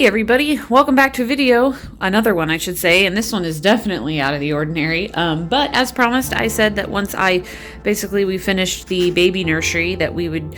Hey everybody, welcome back to a video, another one I should say, and this one is definitely out of the ordinary, but as promised I said that once we finished the baby nursery that we would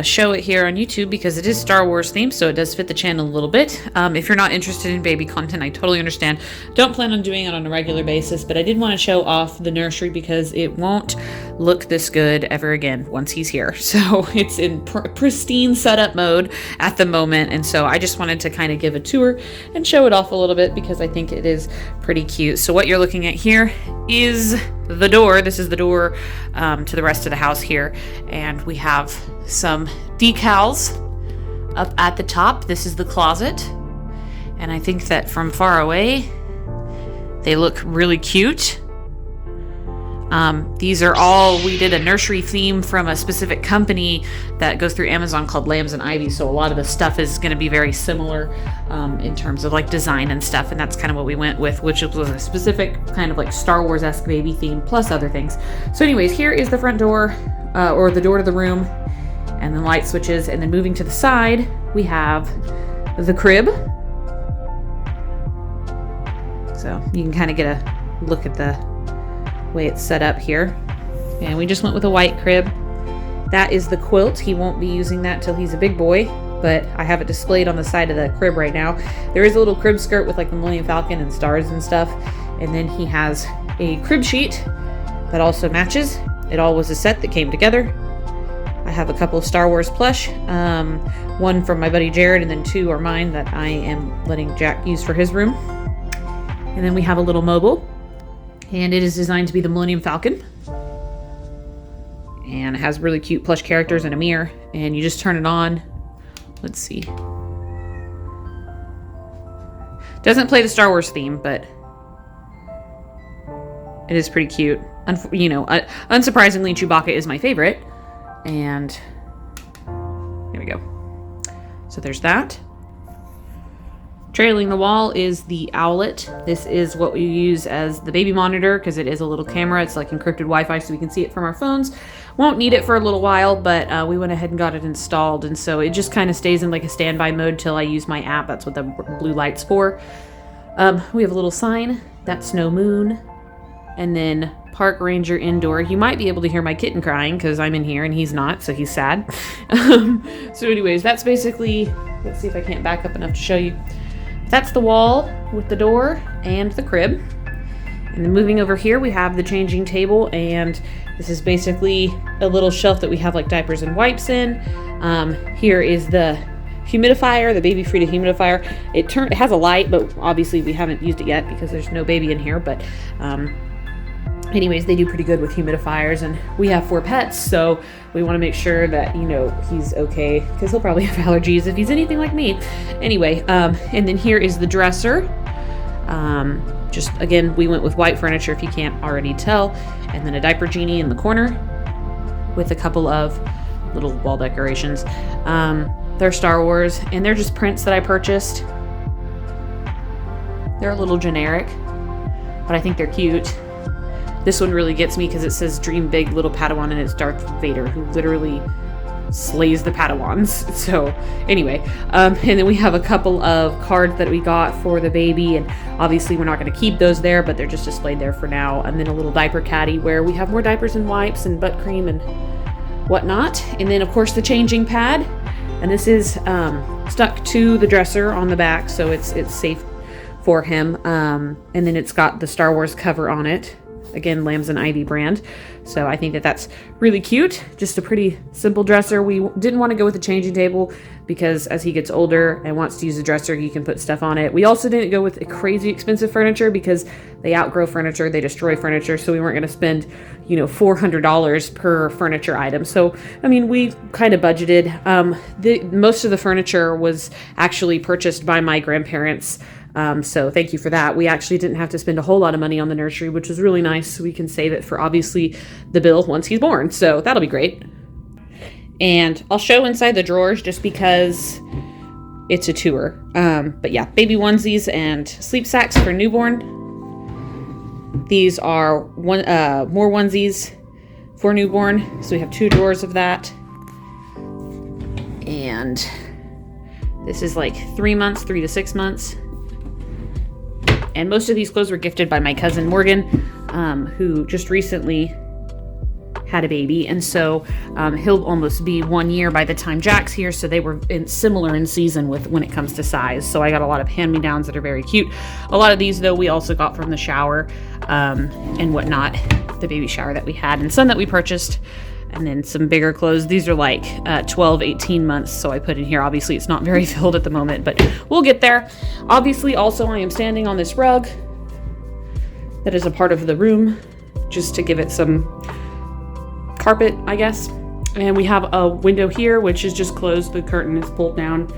show it here on YouTube because it is Star Wars themed, so it does fit the channel a little bit. If you're not interested in baby content, I totally understand. Don't plan on doing it on a regular basis, but I did want to show off the nursery because it won't look this good ever again once he's here. So it's in pristine setup mode at the moment, and so I just wanted to kind of give a tour and show it off a little bit because I think it is pretty cute. So what you're looking at here is the door. This is the door to the rest of the house here, and we have some decals up at the top. This is the closet, and I think that from far away they look really cute. These are all, we did a nursery theme from a specific company that goes through Amazon called Lambs and Ivy, so a lot of the stuff is going to be very similar in terms of like design and stuff, and that's kind of what we went with, which was a specific kind of like Star Wars-esque baby theme plus other things. So anyways, here is the front door, or the door to the room, and then light switches, and then moving to the side we have the crib. So you can kind of get a look at the way it's set up here, and we just went with a white crib. That is the quilt. He won't be using that till he's a big boy, but I have it displayed on the side of the crib right now. There is a little crib skirt with like the Millennium Falcon and stars and stuff, and then he has a crib sheet that also matches. It all was a set that came together. I have a couple of Star Wars plush, one from my buddy Jared, and then two are mine that I am letting Jack use for his room. And then we have a little mobile, and it is designed to be the Millennium Falcon, and it has really cute plush characters and a mirror, and you just turn it on. Let's see, doesn't play the Star Wars theme, but it is pretty cute. Unsurprisingly, Chewbacca is my favorite, and here we go. So there's that. Trailing the wall is the owlet. This is what we use as the baby monitor because it is a little camera. It's like encrypted Wi-Fi, so we can see it from our phones. Won't need it for a little while, but we went ahead and got it installed, and so it just kind of stays in like a standby mode till I use my app. That's what the blue light's for. We have a little sign. That's No Moon. And then Park Ranger Indoor. You might be able to hear my kitten crying because I'm in here and he's not, so he's sad. So anyways, that's basically, let's see if I can't back up enough to show you. That's the wall with the door and the crib. And then moving over here, we have the changing table, and this is basically a little shelf that we have like diapers and wipes in. Here is the humidifier, the baby Frida humidifier. It has a light, but obviously we haven't used it yet because there's no baby in here. But anyways, they do pretty good with humidifiers, and we have 4 pets, so we want to make sure that, he's okay, because he'll probably have allergies if he's anything like me. Anyway, and then here is the dresser. Just, again, we went with white furniture, if you can't already tell, and then a diaper genie in the corner with a couple of little wall decorations. They're Star Wars, and they're just prints that I purchased. They're a little generic, but I think they're cute. This one really gets me because it says Dream Big Little Padawan, and it's Darth Vader, who literally slays the Padawans. So anyway, and then we have a couple of cards that we got for the baby, and obviously we're not going to keep those there, but they're just displayed there for now. And then a little diaper caddy where we have more diapers and wipes and butt cream and whatnot. And then of course the changing pad, and this is stuck to the dresser on the back, so it's safe for him. And then it's got the Star Wars cover on it. Again, Lambs and Ivy brand. So I think that that's really cute. Just a pretty simple dresser. We didn't want to go with a changing table because as he gets older and wants to use a dresser, you can put stuff on it. We also didn't go with a crazy expensive furniture because they outgrow furniture, they destroy furniture, so we weren't going to spend, $400 per furniture item. So, we kind of budgeted. Most of the furniture was actually purchased by my grandparents. So thank you for that. We actually didn't have to spend a whole lot of money on the nursery, which was really nice. So we can save it for obviously the bill once he's born. So that'll be great. And I'll show inside the drawers just because it's a tour. But yeah, baby onesies and sleep sacks for newborn. These are more onesies for newborn. So we have 2 drawers of that. And This is like 3 months, 3 to 6 months. And most of these clothes were gifted by my cousin Morgan, who just recently had a baby. And so he'll almost be 1 year by the time Jack's here. So they were similar in season with when it comes to size. So I got a lot of hand-me-downs that are very cute. A lot of these, though, we also got from the shower and whatnot, the baby shower that we had, and some that we purchased. And then some bigger clothes. These are like 12, 18 months. So I put in here. Obviously, it's not very filled at the moment, but we'll get there. Obviously, also, I am standing on this rug that is a part of the room just to give it some carpet, I guess. And we have a window here, which is just closed. The curtain is pulled down.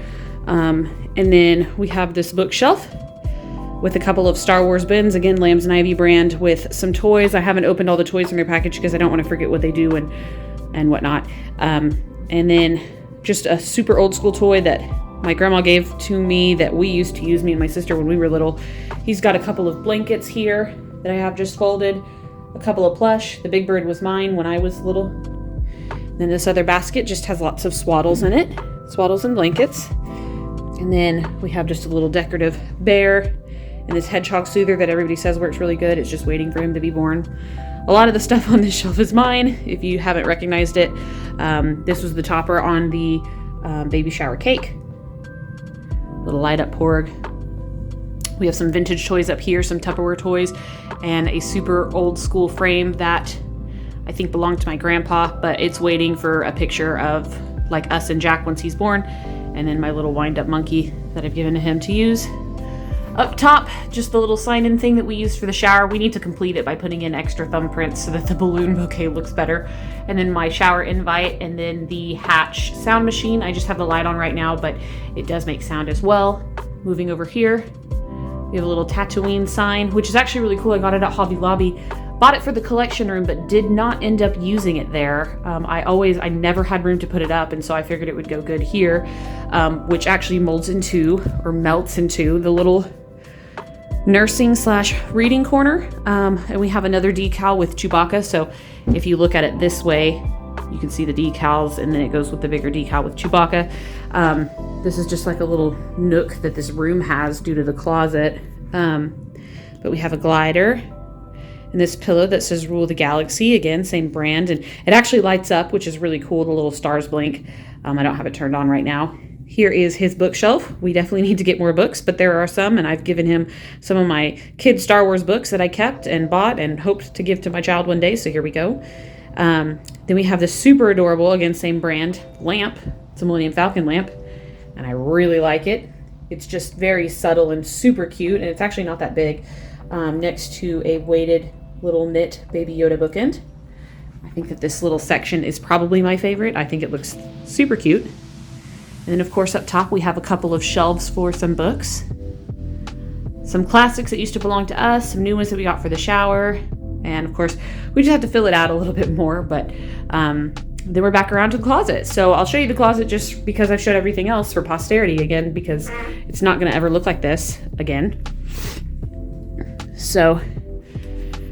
And then we have this bookshelf with a couple of Star Wars bins. Again, Lambs and Ivy brand, with some toys. I haven't opened all the toys in their package because I don't want to forget what they do and whatnot. And then just a super old school toy that my grandma gave to me that we used to use, me and my sister, when we were little. He's got a couple of blankets here that I have just folded, a couple of plush. The Big Bird was mine when I was little. And then this other basket just has lots of swaddles in it, swaddles and blankets. And then we have just a little decorative bear and this hedgehog soother that everybody says works really good. It's just waiting for him to be born. A lot of the stuff on this shelf is mine, if you haven't recognized it. This was the topper on the baby shower cake. Little light up porg. We have some vintage toys up here, some Tupperware toys, and a super old school frame that I think belonged to my grandpa, but it's waiting for a picture of like us and Jack once he's born. And then my little wind up monkey that I've given to him to use. Up top, just the little sign-in thing that we used for the shower. We need to complete it by putting in extra thumbprints so that the balloon bouquet looks better. And then my shower invite, and then the Hatch sound machine. I just have the light on right now, but it does make sound as well. Moving over here, we have a little Tatooine sign, which is actually really cool. I got it at Hobby Lobby. Bought it for the collection room, but did not end up using it there. I never had room to put it up, and so I figured it would go good here, which actually melts into the little nursing / reading corner. And we have another decal with Chewbacca. So if you look at it this way, you can see the decals, and then it goes with the bigger decal with Chewbacca. This is just like a little nook that this room has due to the closet. But we have a glider and this pillow that says Rule the Galaxy. Again, same brand. And it actually lights up, which is really cool. The little stars blink. I don't have it turned on right now. Here is his bookshelf. We definitely need to get more books, but there are some, and I've given him some of my kids' Star Wars books that I kept and bought and hoped to give to my child one day, so here we go. Then we have this super adorable, again, same brand, lamp. It's a Millennium Falcon lamp, and I really like it. It's just very subtle and super cute, and it's actually not that big, next to a weighted little knit Baby Yoda bookend. I think that this little section is probably my favorite. I think it looks super cute. And then, of course, up top, we have a couple of shelves for some books. Some classics that used to belong to us, some new ones that we got for the shower. And, of course, we just have to fill it out a little bit more. But then we're back around to the closet. So I'll show you the closet just because I've showed everything else for posterity again, because it's not going to ever look like this again. So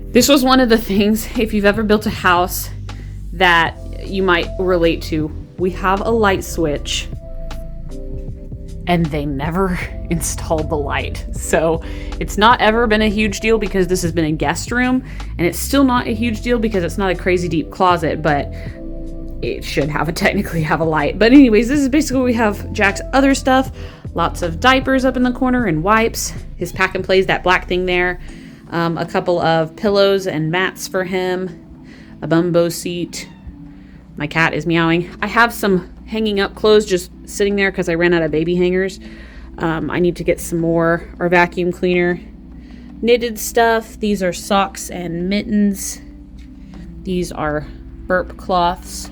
this was one of the things, if you've ever built a house, that you might relate to. We have a light switch, and they never installed the light. So it's not ever been a huge deal because this has been a guest room, and it's still not a huge deal because it's not a crazy deep closet, but it should technically have a light. But anyways, this is basically where we have Jack's other stuff. Lots of diapers up in the corner and wipes. His pack and plays, that black thing there. A couple of pillows and mats for him. A bumbo seat. My cat is meowing. I have some hanging up clothes just sitting there because I ran out of baby hangers. I need to get some more. Our vacuum cleaner. Knitted stuff. These are socks and mittens. These are burp cloths.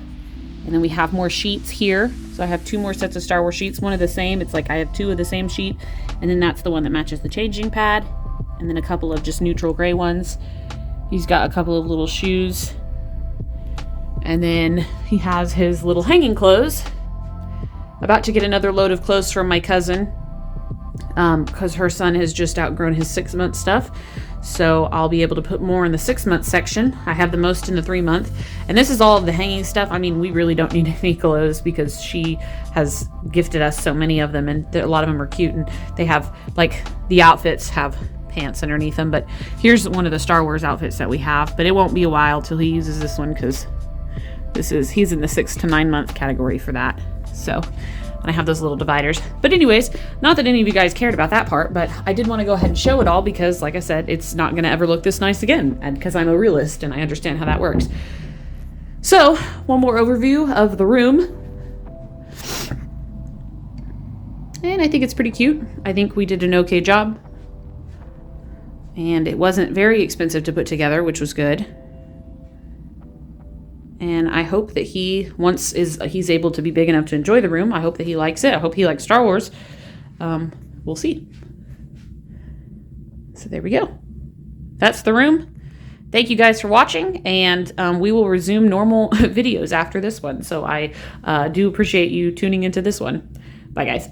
And then we have more sheets here. So I have 2 more sets of Star Wars sheets. One of the same. It's like I have 2 of the same sheet. And then that's the one that matches the changing pad. And then a couple of just neutral gray ones. He's got a couple of little shoes. And then he has his little hanging clothes. About to get another load of clothes from my cousin, because her son has just outgrown his 6-month stuff. So I'll be able to put more in the 6-month section. I have the most in the 3-month. And this is all of the hanging stuff. I mean, we really don't need any clothes because she has gifted us so many of them, and a lot of them are cute, and they have, like, the outfits have pants underneath them. But here's one of the Star Wars outfits that we have, but it won't be a while till he uses this one because he's in the 6 to 9 month category for that. So I have those little dividers. But anyways, not that any of you guys cared about that part, but I did want to go ahead and show it all because, like I said, it's not going to ever look this nice again, and because I'm a realist and I understand how that works. So, one more overview of the room. And I think it's pretty cute. I think we did an okay job. And it wasn't very expensive to put together, which was good. And I hope that once he's able to be big enough to enjoy the room, I hope that he likes it. I hope he likes Star Wars. We'll see. So there we go. That's the room. Thank you guys for watching, and we will resume normal videos after this one. So I do appreciate you tuning into this one. Bye, guys.